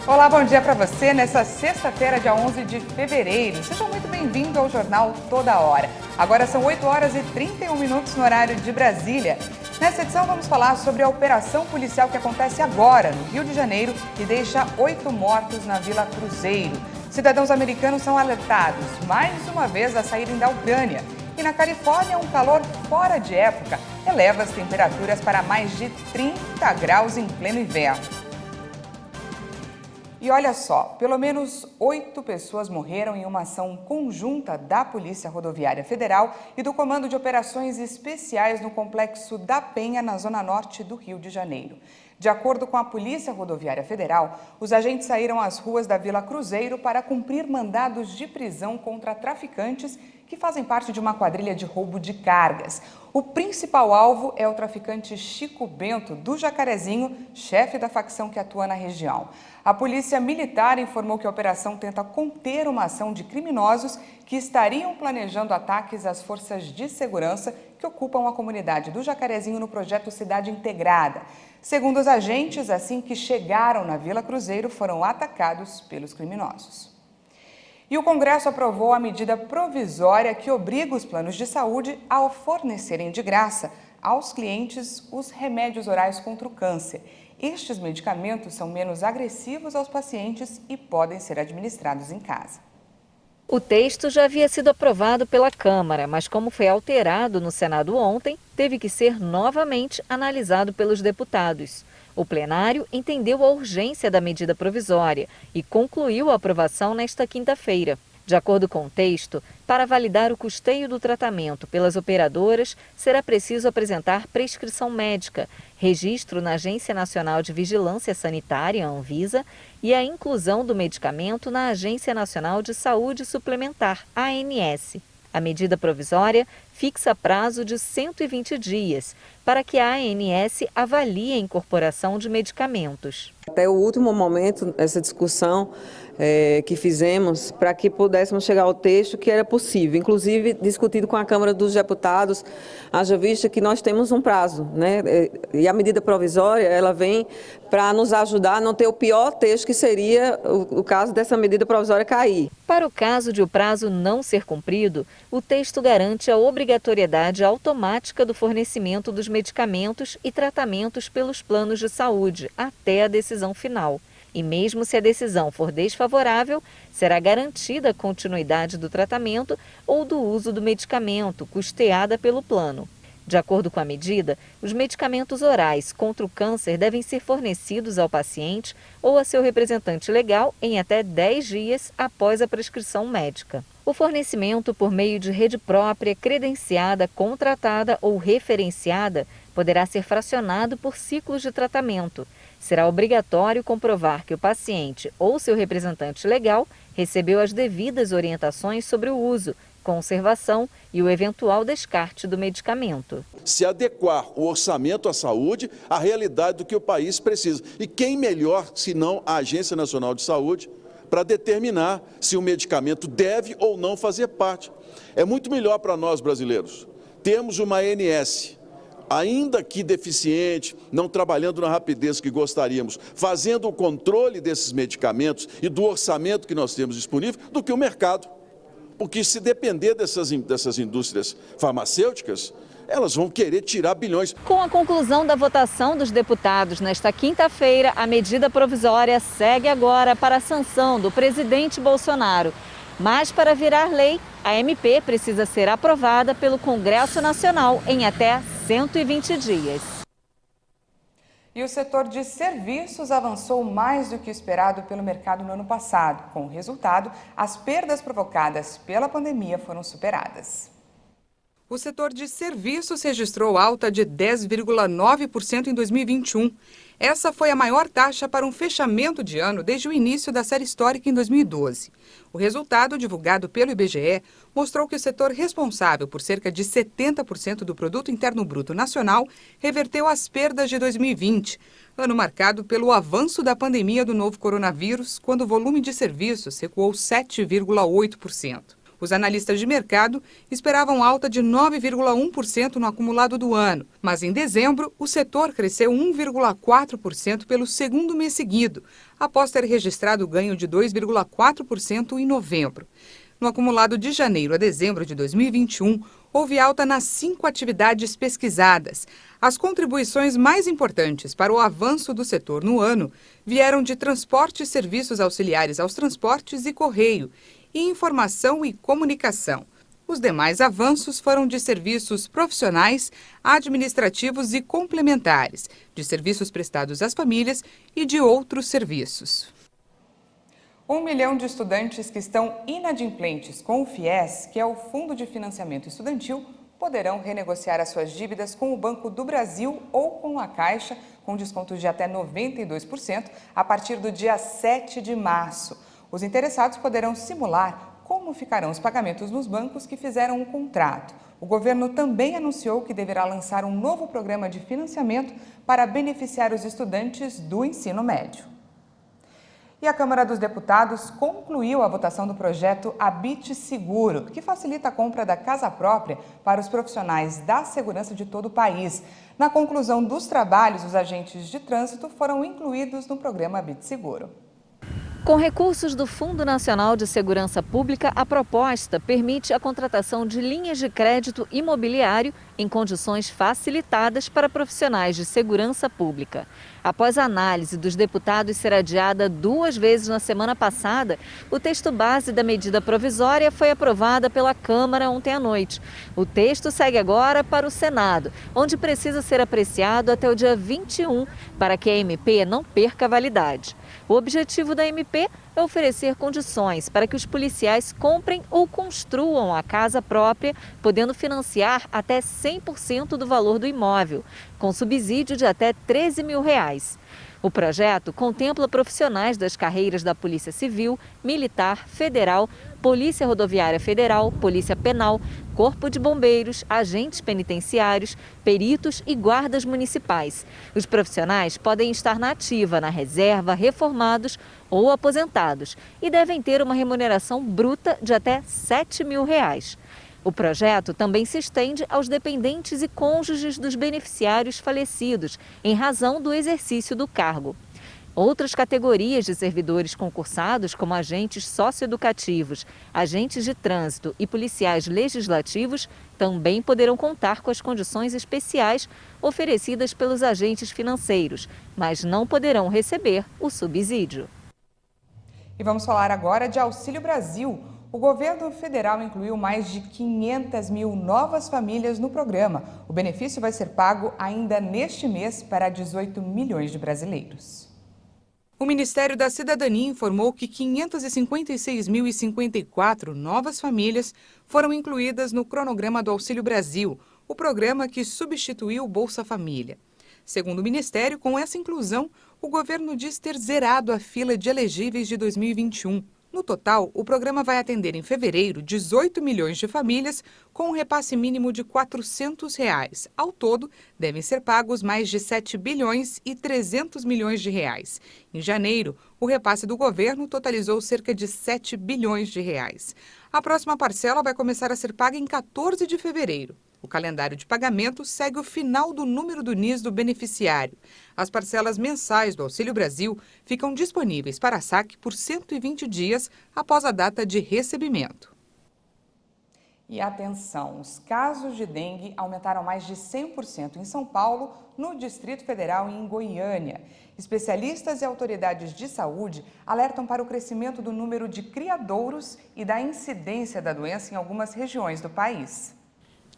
Olá, bom dia para você nessa sexta-feira, dia 11 de fevereiro. Seja muito bem-vindo ao Jornal Toda Hora. Agora são 8 horas e 31 minutos no horário de Brasília. Nessa edição vamos falar sobre a operação policial que acontece agora no Rio de Janeiro e deixa 8 mortos na Vila Cruzeiro. Cidadãos americanos são alertados mais uma vez a saírem da Ucrânia. E na Califórnia, um calor fora de época eleva as temperaturas para mais de 30 graus em pleno inverno. E olha só, pelo menos 8 pessoas morreram em uma ação conjunta da Polícia Rodoviária Federal e do Comando de Operações Especiais no Complexo da Penha, na zona norte do Rio de Janeiro. De acordo com a Polícia Rodoviária Federal, os agentes saíram às ruas da Vila Cruzeiro para cumprir mandados de prisão contra traficantes que fazem parte de uma quadrilha de roubo de cargas. O principal alvo é o traficante Chico Bento, do Jacarezinho, chefe da facção que atua na região. A Polícia Militar informou que a operação tenta conter uma ação de criminosos que estariam planejando ataques às forças de segurança que ocupam a comunidade do Jacarezinho no projeto Cidade Integrada. Segundo os agentes, assim que chegaram na Vila Cruzeiro, foram atacados pelos criminosos. E o Congresso aprovou a medida provisória que obriga os planos de saúde a fornecerem de graça aos clientes os remédios orais contra o câncer. Estes medicamentos são menos agressivos aos pacientes e podem ser administrados em casa. O texto já havia sido aprovado pela Câmara, mas como foi alterado no Senado ontem, teve que ser novamente analisado pelos deputados. O plenário entendeu a urgência da medida provisória e concluiu a aprovação nesta quinta-feira. De acordo com o texto, para validar o custeio do tratamento pelas operadoras, será preciso apresentar prescrição médica, registro na Agência Nacional de Vigilância Sanitária, Anvisa, e a inclusão do medicamento na Agência Nacional de Saúde Suplementar, ANS. A medida provisória fixa prazo de 120 dias para que a ANS avalie a incorporação de medicamentos. Até o último momento, essa discussão que fizemos para que pudéssemos chegar ao texto que era possível, inclusive discutido com a Câmara dos Deputados, haja vista que nós temos um prazo, né? E a medida provisória, ela vem para nos ajudar a não ter o pior texto, que seria o caso dessa medida provisória cair. Para o caso de o prazo não ser cumprido, o texto garante a obrigatoriedade automática do fornecimento dos medicamentos e tratamentos pelos planos de saúde até a decisão final. E mesmo se a decisão for desfavorável, será garantida a continuidade do tratamento ou do uso do medicamento, custeada pelo plano. De acordo com a medida, os medicamentos orais contra o câncer devem ser fornecidos ao paciente ou a seu representante legal em até 10 dias após a prescrição médica. O fornecimento por meio de rede própria, credenciada, contratada ou referenciada poderá ser fracionado por ciclos de tratamento. Será obrigatório comprovar que o paciente ou seu representante legal recebeu as devidas orientações sobre o uso, conservação e o eventual descarte do medicamento. Se adequar o orçamento à saúde à realidade do que o país precisa. E quem melhor, se não a Agência Nacional de Saúde, para determinar se o medicamento deve ou não fazer parte. É muito melhor para nós brasileiros termos uma ANS, ainda que deficiente, não trabalhando na rapidez que gostaríamos, fazendo o controle desses medicamentos e do orçamento que nós temos disponível, do que o mercado. Porque se depender dessas indústrias farmacêuticas, elas vão querer tirar bilhões. Com a conclusão da votação dos deputados nesta quinta-feira, a medida provisória segue agora para a sanção do presidente Bolsonaro. Mas para virar lei, a MP precisa ser aprovada pelo Congresso Nacional em até 120 dias. E o setor de serviços avançou mais do que o esperado pelo mercado no ano passado. Com o resultado, as perdas provocadas pela pandemia foram superadas. O setor de serviços registrou alta de 10,9% em 2021. Essa foi a maior taxa para um fechamento de ano desde o início da série histórica em 2012. O resultado, divulgado pelo IBGE, mostrou que o setor responsável por cerca de 70% do Produto Interno Bruto Nacional reverteu as perdas de 2020, ano marcado pelo avanço da pandemia do novo coronavírus, quando o volume de serviços recuou 7,8%. Os analistas de mercado esperavam alta de 9,1% no acumulado do ano, mas em dezembro o setor cresceu 1,4% pelo segundo mês seguido, após ter registrado ganho de 2,4% em novembro. No acumulado de janeiro a dezembro de 2021, houve alta nas 5 atividades pesquisadas. As contribuições mais importantes para o avanço do setor no ano vieram de transporte e serviços auxiliares aos transportes e correio, e informação e comunicação. Os demais avanços foram de serviços profissionais, administrativos e complementares, de serviços prestados às famílias e de outros serviços. 1 milhão de estudantes que estão inadimplentes com o FIES, que é o Fundo de Financiamento Estudantil, poderão renegociar as suas dívidas com o Banco do Brasil ou com a Caixa, com descontos de até 92%, a partir do dia 7 de março. Os interessados poderão simular como ficarão os pagamentos nos bancos que fizeram um contrato. O governo também anunciou que deverá lançar um novo programa de financiamento para beneficiar os estudantes do ensino médio. E a Câmara dos Deputados concluiu a votação do projeto Habite Seguro, que facilita a compra da casa própria para os profissionais da segurança de todo o país. Na conclusão dos trabalhos, os agentes de trânsito foram incluídos no programa Habite Seguro. Com recursos do Fundo Nacional de Segurança Pública, a proposta permite a contratação de linhas de crédito imobiliário em condições facilitadas para profissionais de segurança pública. Após a análise dos deputados ser adiada 2 vezes na semana passada, o texto base da medida provisória foi aprovada pela Câmara ontem à noite. O texto segue agora para o Senado, onde precisa ser apreciado até o dia 21 para que a MP não perca a validade. O objetivo da MP é oferecer condições para que os policiais comprem ou construam a casa própria, podendo financiar até 100% do valor do imóvel, com subsídio de até R$13 mil. O projeto contempla profissionais das carreiras da Polícia Civil, Militar, Federal, Polícia Rodoviária Federal, Polícia Penal, Corpo de Bombeiros, agentes penitenciários, peritos e guardas municipais. Os profissionais podem estar na ativa, na reserva, reformados ou aposentados e devem ter uma remuneração bruta de até R$7 mil. O projeto também se estende aos dependentes e cônjuges dos beneficiários falecidos, em razão do exercício do cargo. Outras categorias de servidores concursados, como agentes socioeducativos, agentes de trânsito e policiais legislativos, também poderão contar com as condições especiais oferecidas pelos agentes financeiros, mas não poderão receber o subsídio. E vamos falar agora de Auxílio Brasil. O governo federal incluiu mais de 500 mil novas famílias no programa. O benefício vai ser pago ainda neste mês para 18 milhões de brasileiros. O Ministério da Cidadania informou que 556.054 novas famílias foram incluídas no cronograma do Auxílio Brasil, o programa que substituiu o Bolsa Família. Segundo o Ministério, com essa inclusão, o governo diz ter zerado a fila de elegíveis de 2021. No total, o programa vai atender em fevereiro 18 milhões de famílias com um repasse mínimo de R$ 400. Ao todo, devem ser pagos mais de 7 bilhões e 300 milhões de reais. Em janeiro, o repasse do governo totalizou cerca de 7 bilhões de reais. A próxima parcela vai começar a ser paga em 14 de fevereiro. O calendário de pagamento segue o final do número do NIS do beneficiário. As parcelas mensais do Auxílio Brasil ficam disponíveis para saque por 120 dias após a data de recebimento. E atenção, os casos de dengue aumentaram mais de 100% em São Paulo, no Distrito Federal e em Goiânia. Especialistas e autoridades de saúde alertam para o crescimento do número de criadouros e da incidência da doença em algumas regiões do país.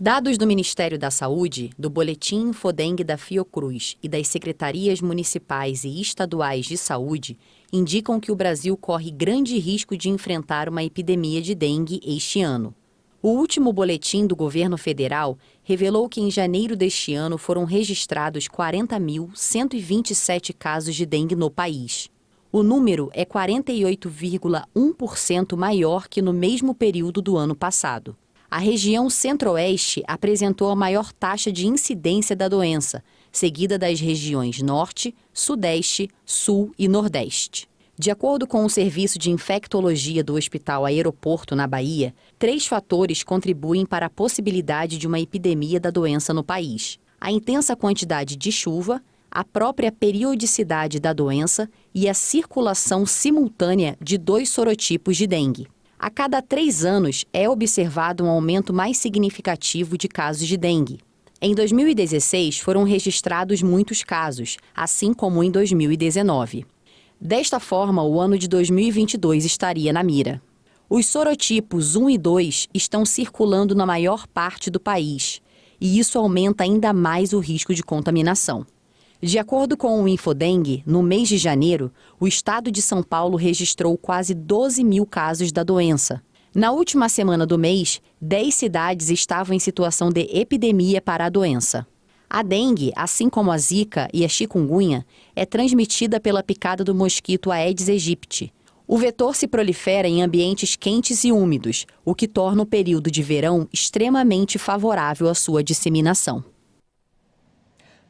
Dados do Ministério da Saúde, do Boletim Infodengue da Fiocruz e das secretarias municipais e estaduais de saúde indicam que o Brasil corre grande risco de enfrentar uma epidemia de dengue este ano. O último boletim do governo federal revelou que em janeiro deste ano foram registrados 40.127 casos de dengue no país. O número é 48,1% maior que no mesmo período do ano passado. A região centro-oeste apresentou a maior taxa de incidência da doença, seguida das regiões norte, sudeste, sul e nordeste. De acordo com o Serviço de Infectologia do Hospital Aeroporto, na Bahia, 3 fatores contribuem para a possibilidade de uma epidemia da doença no país: a intensa quantidade de chuva, a própria periodicidade da doença e a circulação simultânea de 2 sorotipos de dengue. A cada 3 anos é observado um aumento mais significativo de casos de dengue. Em 2016, foram registrados muitos casos, assim como em 2019. Desta forma, o ano de 2022 estaria na mira. Os sorotipos 1 e 2 estão circulando na maior parte do país, e isso aumenta ainda mais o risco de contaminação. De acordo com o Infodengue, no mês de janeiro, o estado de São Paulo registrou quase 12 mil casos da doença. Na última semana do mês, 10 cidades estavam em situação de epidemia para a doença. A dengue, assim como a zika e a chikungunya, é transmitida pela picada do mosquito Aedes aegypti. O vetor se prolifera em ambientes quentes e úmidos, o que torna o período de verão extremamente favorável à sua disseminação.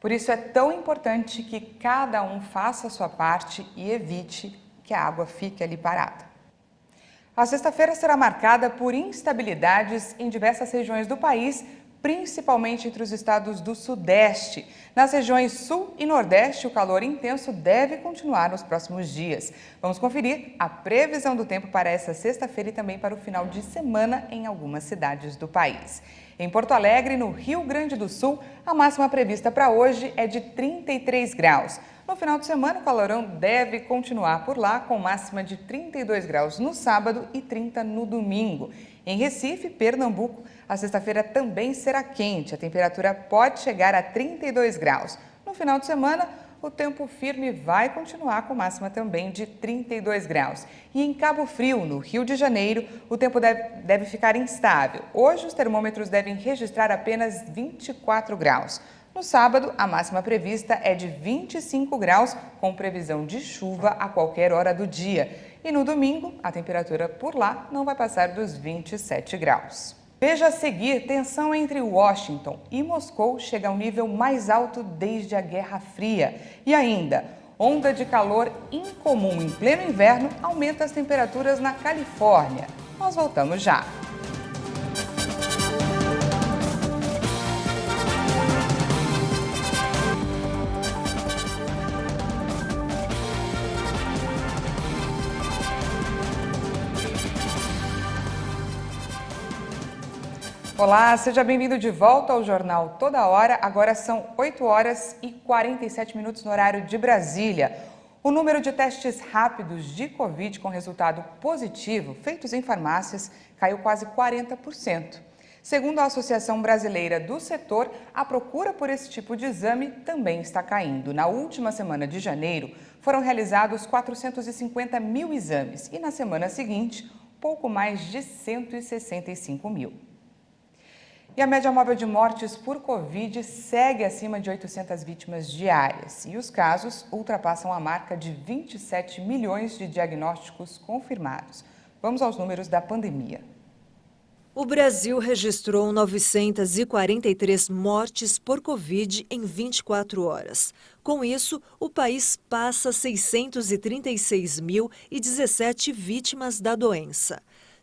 Por isso é tão importante que cada um faça a sua parte e evite que a água fique ali parada. A sexta-feira será marcada por instabilidades em diversas regiões do país, principalmente entre os estados do Sudeste. Nas regiões Sul e Nordeste, o calor intenso deve continuar nos próximos dias. Vamos conferir a previsão do tempo para essa sexta-feira e também para o final de semana em algumas cidades do país. Em Porto Alegre, no Rio Grande do Sul, a máxima prevista para hoje é de 33 graus. No final de semana, o calorão deve continuar por lá, com máxima de 32 graus no sábado e 30 no domingo. Em Recife, Pernambuco, a sexta-feira também será quente. A temperatura pode chegar a 32 graus. No final de semana, o tempo firme vai continuar com máxima também de 32 graus. E em Cabo Frio, no Rio de Janeiro, o tempo deve ficar instável. Hoje, os termômetros devem registrar apenas 24 graus. No sábado, a máxima prevista é de 25 graus, com previsão de chuva a qualquer hora do dia. E no domingo, a temperatura por lá não vai passar dos 27 graus. Veja a seguir, tensão entre Washington e Moscou chega ao nível mais alto desde a Guerra Fria. E ainda, onda de calor incomum em pleno inverno aumenta as temperaturas na Califórnia. Nós voltamos já. Olá, seja bem-vindo de volta ao Jornal Toda Hora. Agora são 8 horas e 47 minutos no horário de Brasília. O número de testes rápidos de Covid com resultado positivo feitos em farmácias caiu quase 40%. Segundo a Associação Brasileira do Setor, a procura por esse tipo de exame também está caindo. Na última semana de janeiro, foram realizados 450 mil exames e na semana seguinte, pouco mais de 165 mil. E a média móvel de mortes por Covid segue acima de 800 vítimas diárias. E os casos ultrapassam a marca de 27 milhões de diagnósticos confirmados. Vamos aos números da pandemia. O Brasil registrou 943 mortes por Covid em 24 horas. Com isso, o país passa 636.017 vítimas da doença.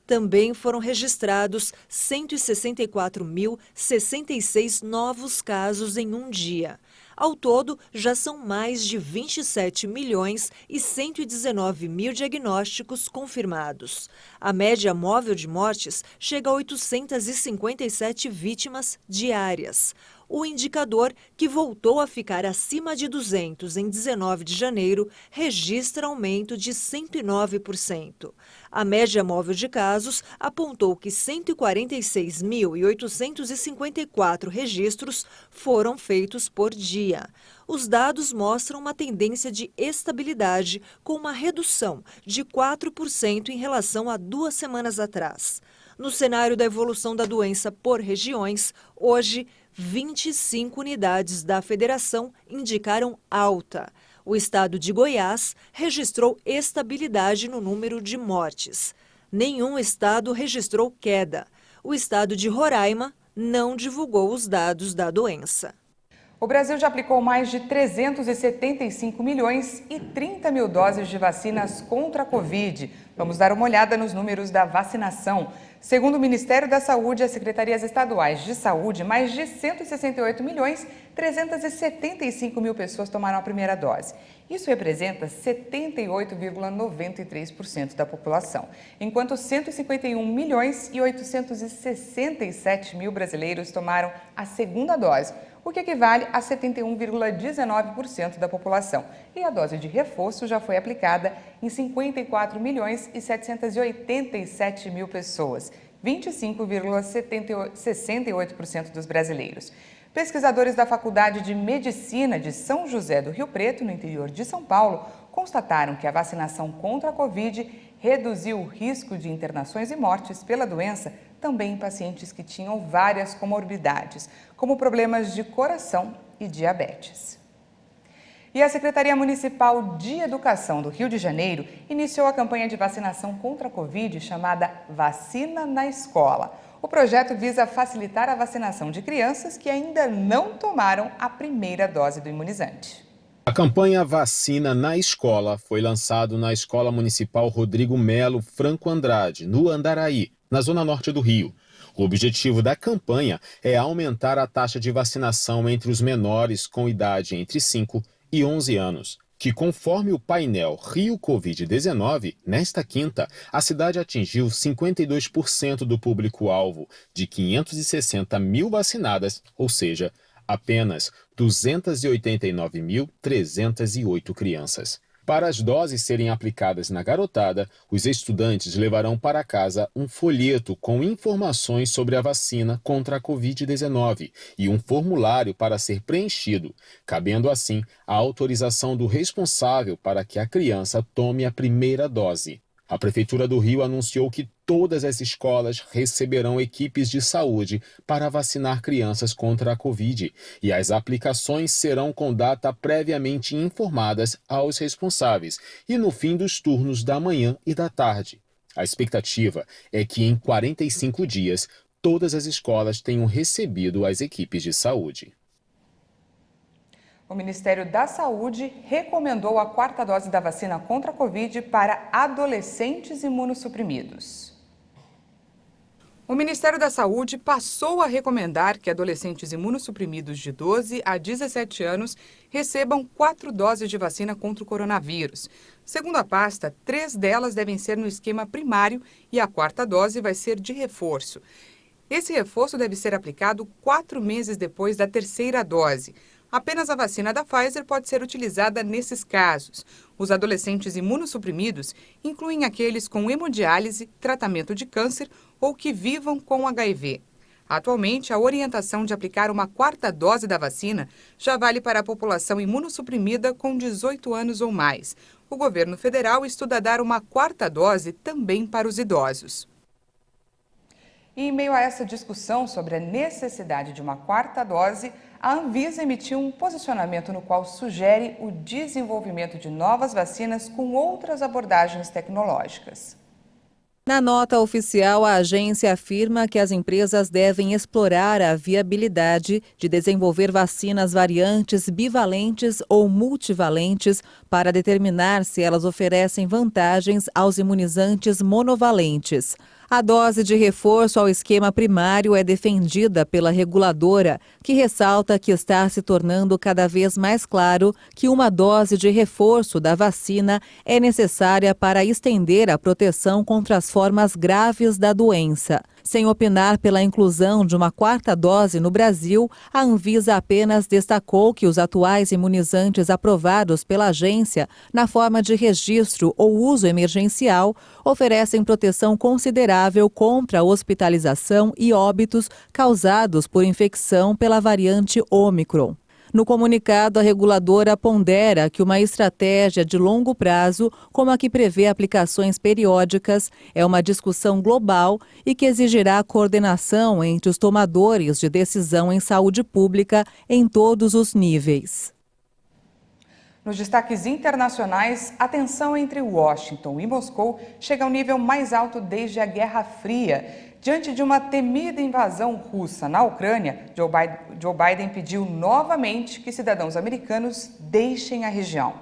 Também foram registrados 164.066 novos casos em um dia. Ao todo, já são mais de 27 milhões e 119 mil diagnósticos confirmados. A média móvel de mortes chega a 857 vítimas diárias. O indicador, que voltou a ficar acima de 200 em 19 de janeiro, registra aumento de 109%. A média móvel de casos apontou que 146.854 registros foram feitos por dia. Os dados mostram uma tendência de estabilidade, com uma redução de 4% em relação a 2 semanas atrás. No cenário da evolução da doença por regiões, hoje, 25 unidades da federação indicaram alta. O estado de Goiás registrou estabilidade no número de mortes. Nenhum estado registrou queda. O estado de Roraima não divulgou os dados da doença. O Brasil já aplicou mais de 375 milhões e 30 mil doses de vacinas contra a Covid. Vamos dar uma olhada nos números da vacinação. Segundo o Ministério da Saúde e as secretarias estaduais de saúde, mais de 168 milhões 375 mil pessoas tomaram a primeira dose. Isso representa 78,93% da população, enquanto 151 milhões e 867 mil brasileiros tomaram a segunda dose, o que equivale a 71,19% da população. E a dose de reforço já foi aplicada em 54 milhões e 787 mil pessoas, 25,68% dos brasileiros. Pesquisadores da Faculdade de Medicina de São José do Rio Preto, no interior de São Paulo, constataram que a vacinação contra a Covid reduziu o risco de internações e mortes pela doença também em pacientes que tinham várias comorbidades, como problemas de coração e diabetes. E a Secretaria Municipal de Educação do Rio de Janeiro iniciou a campanha de vacinação contra a Covid chamada Vacina na Escola. O projeto visa facilitar a vacinação de crianças que ainda não tomaram a primeira dose do imunizante. A campanha Vacina na Escola foi lançada na Escola Municipal Rodrigo Melo Franco Andrade, no Andaraí, na zona norte do Rio. O objetivo da campanha é aumentar a taxa de vacinação entre os menores com idade entre 5 e 11 anos, que conforme o painel Rio Covid-19, nesta quinta, a cidade atingiu 52% do público-alvo de 560 mil vacinadas, ou seja, apenas 289.308 crianças. Para as doses serem aplicadas na garotada, os estudantes levarão para casa um folheto com informações sobre a vacina contra a Covid-19 e um formulário para ser preenchido, cabendo assim a autorização do responsável para que a criança tome a primeira dose. A Prefeitura do Rio anunciou que todas as escolas receberão equipes de saúde para vacinar crianças contra a Covid e as aplicações serão com data previamente informadas aos responsáveis e no fim dos turnos da manhã e da tarde. A expectativa é que em 45 dias todas as escolas tenham recebido as equipes de saúde. O Ministério da Saúde recomendou a quarta dose da vacina contra a Covid para adolescentes imunossuprimidos. O Ministério da Saúde passou a recomendar que adolescentes imunossuprimidos de 12 a 17 anos recebam 4 doses de vacina contra o coronavírus. Segundo a pasta, 3 delas devem ser no esquema primário e a quarta dose vai ser de reforço. Esse reforço deve ser aplicado 4 meses depois da terceira dose. Apenas a vacina da Pfizer pode ser utilizada nesses casos. Os adolescentes imunossuprimidos incluem aqueles com hemodiálise, tratamento de câncer ou que vivam com HIV. Atualmente, a orientação de aplicar uma quarta dose da vacina já vale para a população imunossuprimida com 18 anos ou mais. O governo federal estuda dar uma quarta dose também para os idosos. E em meio a essa discussão sobre a necessidade de uma quarta dose, a Anvisa emitiu um posicionamento no qual sugere o desenvolvimento de novas vacinas com outras abordagens tecnológicas. Na nota oficial, a agência afirma que as empresas devem explorar a viabilidade de desenvolver vacinas variantes bivalentes ou multivalentes para determinar se elas oferecem vantagens aos imunizantes monovalentes. A dose de reforço ao esquema primário é defendida pela reguladora, que ressalta que está se tornando cada vez mais claro que uma dose de reforço da vacina é necessária para estender a proteção contra as formas graves da doença. Sem opinar pela inclusão de uma quarta dose no Brasil, a Anvisa apenas destacou que os atuais imunizantes aprovados pela agência, na forma de registro ou uso emergencial, oferecem proteção considerável contra a hospitalização e óbitos causados por infecção pela variante Ômicron. No comunicado, a reguladora pondera que uma estratégia de longo prazo, como a que prevê aplicações periódicas, é uma discussão global e que exigirá coordenação entre os tomadores de decisão em saúde pública em todos os níveis. Nos destaques internacionais, a tensão entre Washington e Moscou chega ao nível mais alto desde a Guerra Fria. Diante de uma temida invasão russa na Ucrânia, Joe Biden pediu novamente que cidadãos americanos deixem a região.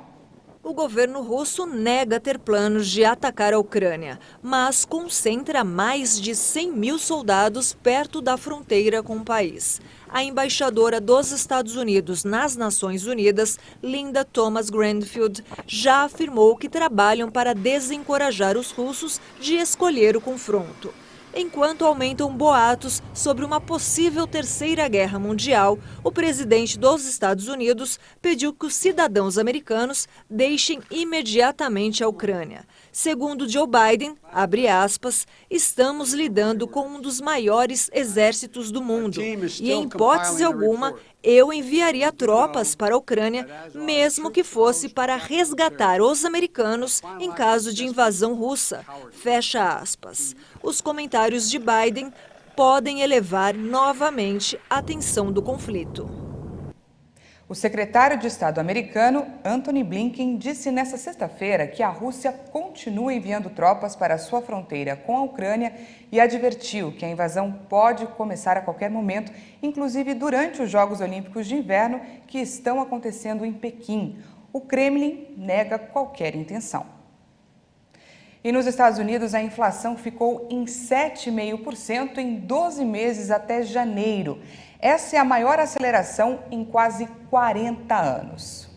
O governo russo nega ter planos de atacar a Ucrânia, mas concentra mais de 100 mil soldados perto da fronteira com o país. A embaixadora dos Estados Unidos nas Nações Unidas, Linda Thomas-Greenfield, já afirmou que trabalham para desencorajar os russos de escolher o confronto. Enquanto aumentam boatos sobre uma possível terceira guerra mundial, o presidente dos Estados Unidos pediu que os cidadãos americanos deixem imediatamente a Ucrânia. Segundo Joe Biden, abre aspas, estamos lidando com um dos maiores exércitos do mundo e, em hipótese alguma, eu enviaria tropas para a Ucrânia, mesmo que fosse para resgatar os americanos em caso de invasão russa. Fecha aspas. Os comentários de Biden podem elevar novamente a tensão do conflito. O secretário de Estado americano, Antony Blinken, disse nesta sexta-feira que a Rússia continua enviando tropas para sua fronteira com a Ucrânia e advertiu que a invasão pode começar a qualquer momento, inclusive durante os Jogos Olímpicos de Inverno que estão acontecendo em Pequim. O Kremlin nega qualquer intenção. E nos Estados Unidos, a inflação ficou em 7,5% em 12 meses até janeiro. Essa é a maior aceleração em quase 40 anos.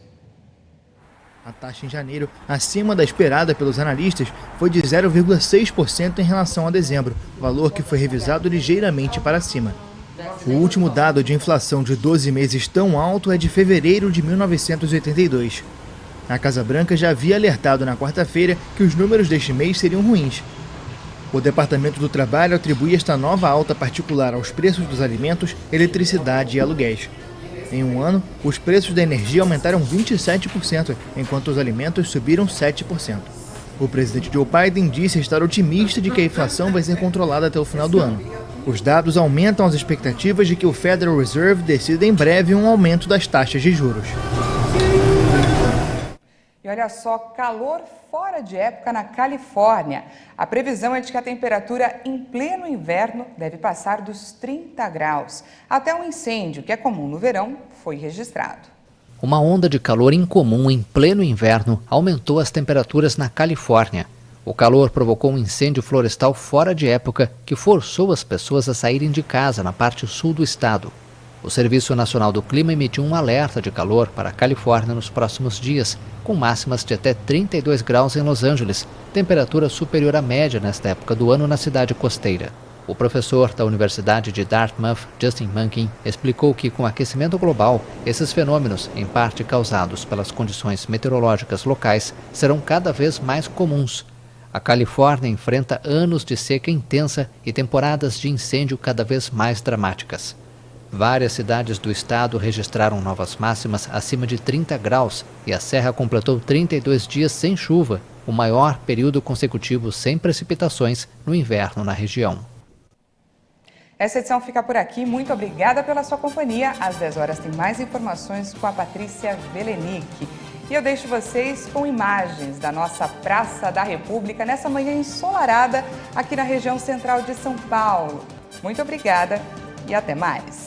A taxa em janeiro, acima da esperada pelos analistas, foi de 0,6% em relação a dezembro, valor que foi revisado ligeiramente para cima. O último dado de inflação de 12 meses tão alto é de fevereiro de 1982. A Casa Branca já havia alertado na quarta-feira que os números deste mês seriam ruins. O Departamento do Trabalho atribui esta nova alta particular aos preços dos alimentos, eletricidade e aluguéis. Em um ano, os preços da energia aumentaram 27%, enquanto os alimentos subiram 7%. O presidente Joe Biden disse estar otimista de que a inflação vai ser controlada até o final do ano. Os dados aumentam as expectativas de que o Federal Reserve decida em breve um aumento das taxas de juros. E olha só, calor fora de época na Califórnia. A previsão é de que a temperatura em pleno inverno deve passar dos 30 graus. Até um incêndio, que é comum no verão, foi registrado. Uma onda de calor incomum em pleno inverno aumentou as temperaturas na Califórnia. O calor provocou um incêndio florestal fora de época que forçou as pessoas a saírem de casa na parte sul do estado. O Serviço Nacional do Clima emitiu um alerta de calor para a Califórnia nos próximos dias, com máximas de até 32 graus em Los Angeles, temperatura superior à média nesta época do ano na cidade costeira. O professor da Universidade de Dartmouth, Justin Munkin, explicou que com o aquecimento global, esses fenômenos, em parte causados pelas condições meteorológicas locais, serão cada vez mais comuns. A Califórnia enfrenta anos de seca intensa e temporadas de incêndio cada vez mais dramáticas. Várias cidades do estado registraram novas máximas acima de 30 graus e a Serra completou 32 dias sem chuva, o maior período consecutivo sem precipitações no inverno na região. Essa edição fica por aqui. Muito obrigada pela sua companhia. Às 10 horas tem mais informações com a Patrícia Velenic. E eu deixo vocês com imagens da nossa Praça da República nessa manhã ensolarada aqui na região central de São Paulo. Muito obrigada e até mais.